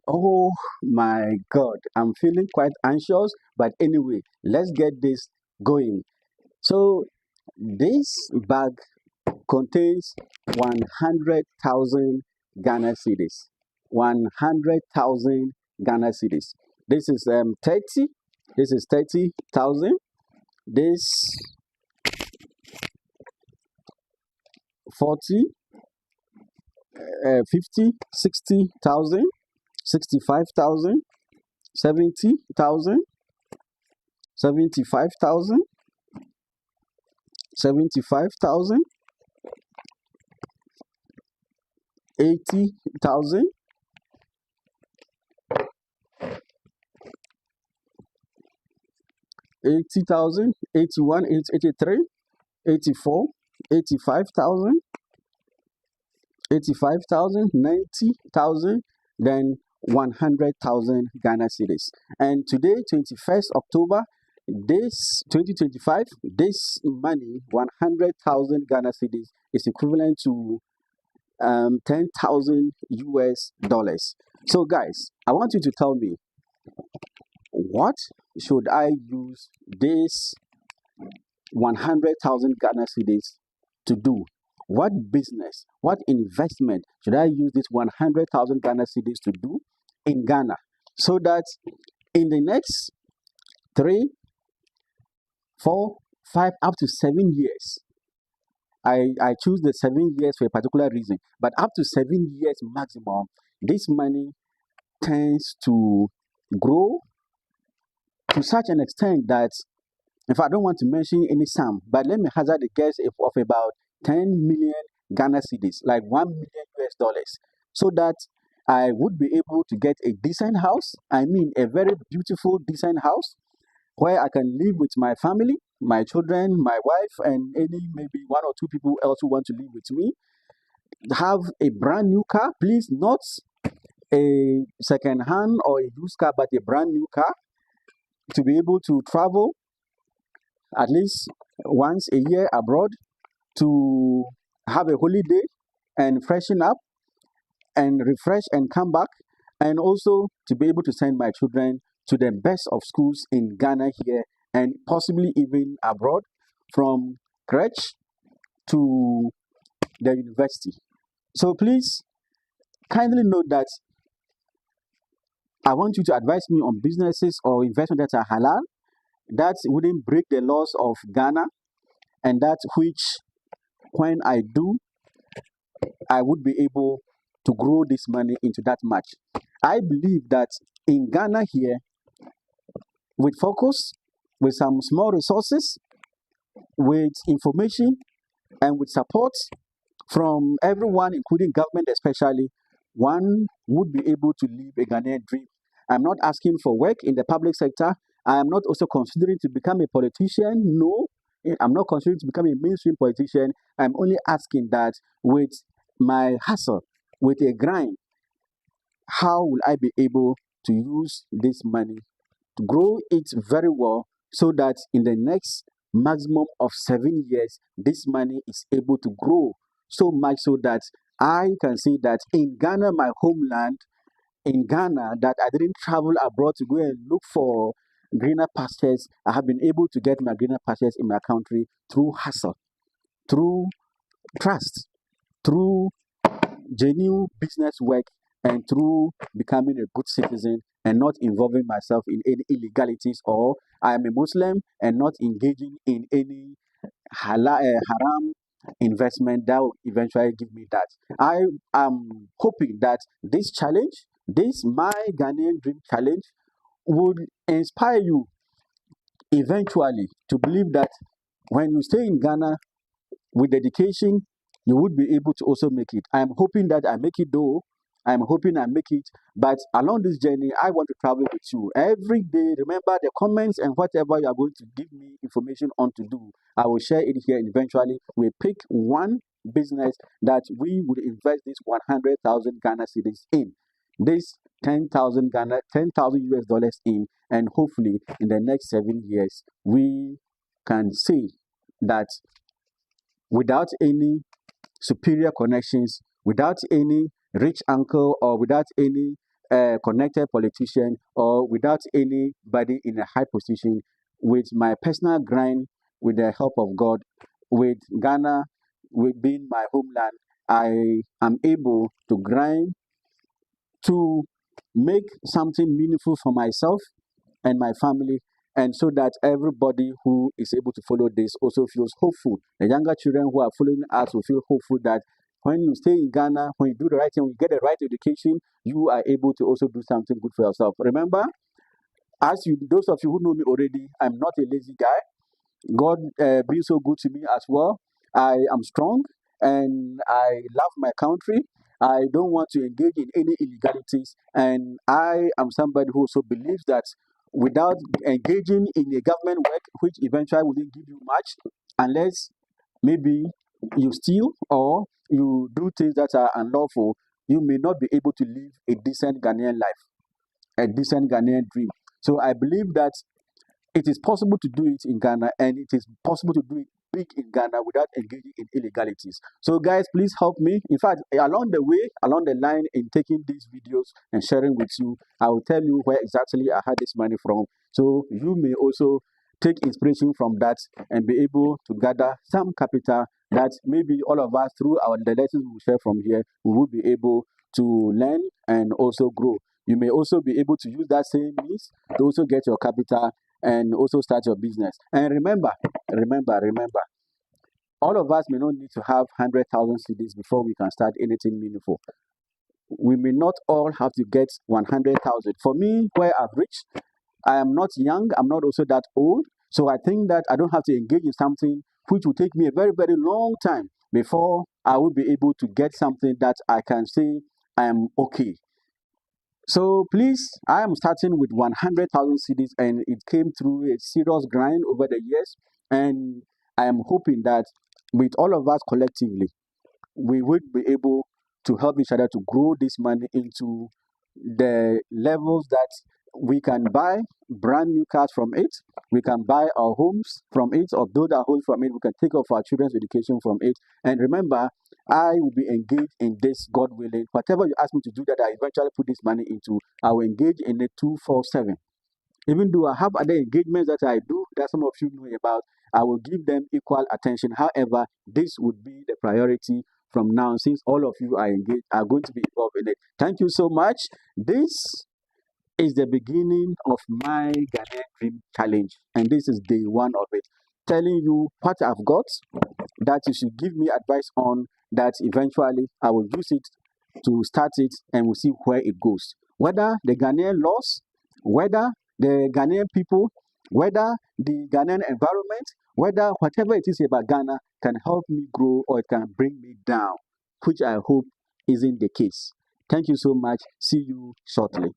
Oh my God, I'm feeling quite anxious, but anyway, let's get this going. So, this bag contains 100,000 Ghana cedis. 100,000 Ghana cedis. This is 30. This is 30,000. This 40, 50, 60,000, 65,000, 70,000, 75,000, 75,000, 80,000, 80,000, 81, 83, 84, 85,000, 85,000, 90,000, then 100,000 Ghana cedis. And today, 21st October, this 2025, this money, 100,000 Ghana cedis, is equivalent to 10,000 US dollars. So, guys, I want you to tell me, what should I use this 100,000 Ghana cedis to do? What business, what investment should I use this 100,000 Ghana cedis to do in Ghana, so that in the next 3, 4, 5, up to 7 years, I choose the 7 years for a particular reason, but up to 7 years maximum, this money tends to grow to such an extent that, if I don't want to mention any sum, but let me hazard a guess of about 10 million Ghana cedis, like 1 million US dollars, so that I would be able to get a decent house. I mean, a very beautiful, decent house where I can live with my family, my children, my wife, and any maybe one or two people else who want to live with me. Have a brand new car, please, not a second hand or a used car, but a brand new car, to be able to travel at least once a year abroad, to have a holiday and freshen up and refresh and come back, and also to be able to send my children to the best of schools in Ghana here, and possibly even abroad, from crèche to the university. So please kindly note that I want you to advise me on businesses or investment that are halal, that wouldn't break the laws of Ghana, and that which, when I do, I would be able to grow this money into that much. I believe that in Ghana here, with focus, with some small resources, with information, and with support from everyone, including government especially, one would be able to live a Ghanaian dream. I'm not asking for work in the public sector. I am not also considering to become a politician. No, I'm not considering to become a mainstream politician. I'm only asking that, with my hustle, with a grind, how will I be able to use this money to grow it very well, so that in the next maximum of 7 years, this money is able to grow so much, so that I can say that in Ghana, my homeland, in Ghana, that I didn't travel abroad to go and look for greener pastures. I have been able to get my greener pastures in my country through hustle, through trust, through genuine business work, and through becoming a good citizen and not involving myself in any illegalities, or I am a Muslim and not engaging in any haram investment that will eventually give me that. I am hoping that this challenge, this my Ghanaian dream challenge, would inspire you eventually to believe that when you stay in Ghana with dedication, you would be able to also make it. I am hoping that I make it, though. I'm hoping I make it. But along this journey, I want to travel with you every day. Remember the comments and whatever you are going to give me information on to do. I will share it here, and eventually we pick one business that we would invest this 100,000 Ghana cedis in. This 10,000 US dollars in, and hopefully in the next 7 years, we can see that without any superior connections, without any rich uncle, or without any connected politician or without anybody in a high position. With my personal grind, with the help of God, with Ghana, with being my homeland, I am able to grind to make something meaningful for myself and my family, and so that everybody who is able to follow this also feels hopeful. The younger children who are following us will feel hopeful that when you stay in Ghana, when you do the right thing, when you get the right education, you are able to also do something good for yourself. Remember, those of you who know me already, I'm not a lazy guy. God being so good to me as well. I am strong and I love my country. I don't want to engage in any illegalities. And I am somebody who also believes that without engaging in a government work, which eventually wouldn't give you much, unless maybe you steal or you do things that are unlawful, you may not be able to live a decent Ghanaian life, a decent Ghanaian dream. So I believe that it is possible to do it in Ghana, and it is possible to do it big in Ghana without engaging in illegalities. So, guys, please help me. In fact, along the way, along the line, in taking these videos and sharing with you, I will tell you where exactly I had this money from. So, you may also take inspiration from that and be able to gather some capital that maybe all of us, through the lessons we share from here, we will be able to learn and also grow. You may also be able to use that same means to also get your capital and also start your business. And remember, all of us may not need to have 100,000 CDs before we can start anything meaningful. We may not all have to get 100,000. For me, where I've reached, I am not young, I'm not also that old. So I think that I don't have to engage in something which will take me a very, very long time before I will be able to get something that I can say I am okay. So please, I am starting with 100,000 CDs, and it came through a serious grind over the years. And I am hoping that with all of us collectively, we would be able to help each other to grow this money into the levels that we can buy brand new cars from it, we can buy our homes from it or build our homes from it, we can take off our children's education from it. And remember, I will be engaged in this, God willing. Whatever you ask me to do that I eventually put this money into, I will engage in it 247. Even though I have other engagements that I do that some of you know about, I will give them equal attention. However, this would be the priority from now, since all of you are engaged, are going to be involved in it. Thank you so much. This is the beginning of my Ghanaian Dream Challenge, and this is day one of it. Telling you what I've got that you should give me advice on, that eventually I will use it to start it, and we'll see where it goes. Whether the Ghanaian laws, whether the Ghanaian people, whether the Ghanaian environment, whether whatever it is about Ghana can help me grow or it can bring me down, which I hope isn't the case. Thank you so much. See you shortly.